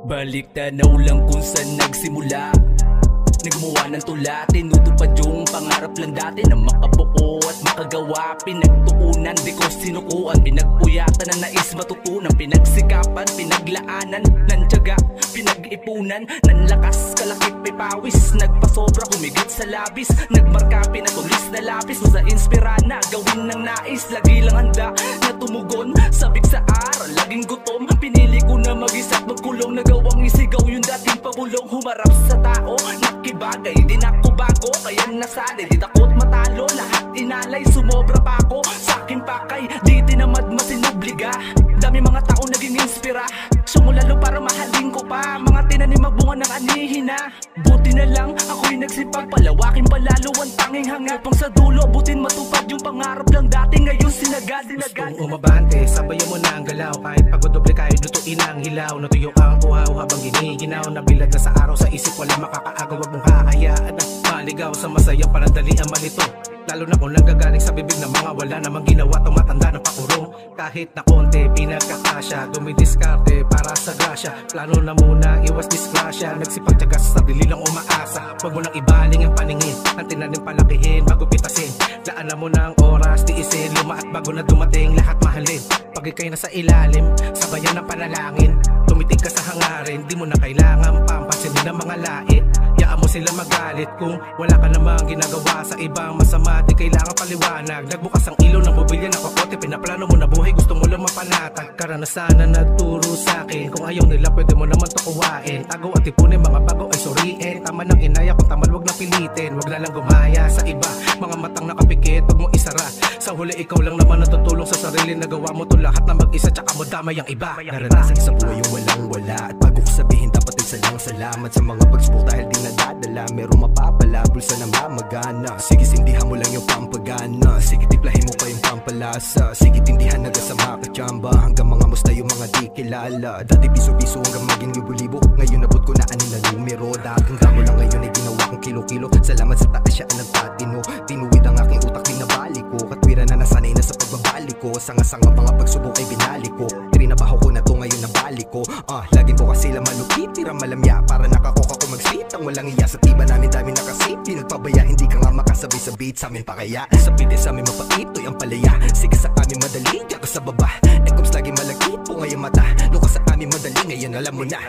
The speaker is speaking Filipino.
Balik tanaw lang kung saan nagsimula. Nagmuha ng tula, tinutupad yung pangarap lang dati na makabuo at makagawa. Pinagtuunan, di ko sinukuan, pinagpuyatan na nais matutunan, pinagsikapan, pinaglaanan ng tiyaga, pinag-ipunan ng lakas, kalakip may pawis, nagpasobra, humigit sa labis, nagmarka, pinatulis na lapis, sa inspirana, gawin ng nais, lagi lang handa na tumugon, sabik sa aral, laging gutom, pinili ko na mag-isa't magkulong, nagawang isigaw yung dating pagulong, humarap sa tao, nakibagay, di na ako bago, kaya nasanay, di takot matalo, lahat inalay, sumobra pa ako, sa aking pakay, di tinamad masinubliga, dami mga tao naging inspira, sumulalo para mahalin ko pa, mga tinanim magbunga ng anihina, buti na lang ako'y nagsipag, palawakin palalo ang tanging hanga, pang sa dulo, butin matupad yung pangarap lang dati, ngayon sinagad. Gustong umabante, sabayan mo na ang galaw, kahit pagod doble kahit lutuin ang hilaw, natuyo ang uhaw habang giniginaw, nabilad na sa araw sa isip, wala makakaagaw, wag mong hahayaan na maligaw sa masayang panandali ang malito. Lalo na kung nanggagaling sa bibig ng mga wala namang ginawa, tumatanda ng pakurong. Kahit na konti, pinagkakasya, dumidiskarte para sa grasya. Plano na muna, iwas disgrasya, nagsipagtyaga sa sarili lang umaasa. Huwag mo nang ibaling ang paningin, ang tinanim palakihin, bago pitasin. Daanan mo na ang oras, tiisin, lumaat bago na dumating, lahat mahalin. Pag ikay nasa ilalim, sabayan ng panalangin, tumitig ka sa hangarin, di mo na kailangan pampansinin ng mga lait. Yaan mo sila magalit kung wala ka namang ginagawa sa ibang masama, di kailangan paliwanag. Nagbukas ang ilaw ng mobilya ng kokote, pinaplano mo na buhay, gusto mo lang mapanatag. Karanasan na nagturo sa akin, kung ayaw nila pwede mo naman to kuhain. Tago at ipunin, mga bago ay suriin, tama ng inaya kung tamal wag na pilitin. Wag na lang gumaya sa iba, mga matang nakapikit, wag mo isara. Sa huli ikaw lang naman natutulong sa sarili, nagawa mo to lahat na mag-isa, tsaka mo damay ang iba. Naranasan sa buhay yung walang wala, at bago ko sabihin dapat din salang salamat sa mga pagsubok dahil di nadadala, merong mapapala, bulsa na mamagana. Sige sindihan mo lang yung pampagana, sige tiplahin mo pa yung pampalasa, sige tindihan na sa mga kachamba, hanggang mga musta yung mga di kilala. Dati piso-piso hanggang maging libo-libo, ngayon nabot ko na anin na numero. Dating damo lang ngayon ay ginawa kong kilo-kilo, salamat sa taas siya ang nagpatino. Tinuwid ang aking utak, binabalik ko, katwiran na nasanay na sa pagbabalik ko. Sanga-sanga mga pagsubok ay binalik ko, trinabaho ko na to ngayon nabalik ko. Laging bukas sila malupit, tira malamya, para nakakoka ko mag-spit. Ang walang iya sa tiba namin, dami nakasip, di nagpabaya, hindi ka nga makasabay sa beat, sa amin pa kaya. Sa bitin sa amin mapait, to'y ang palaya, sige sa amin madali, diya ka sa baba. Ekoms lagi malagit po ngayon mata, luka sa amin madali, ngayon alam mo na.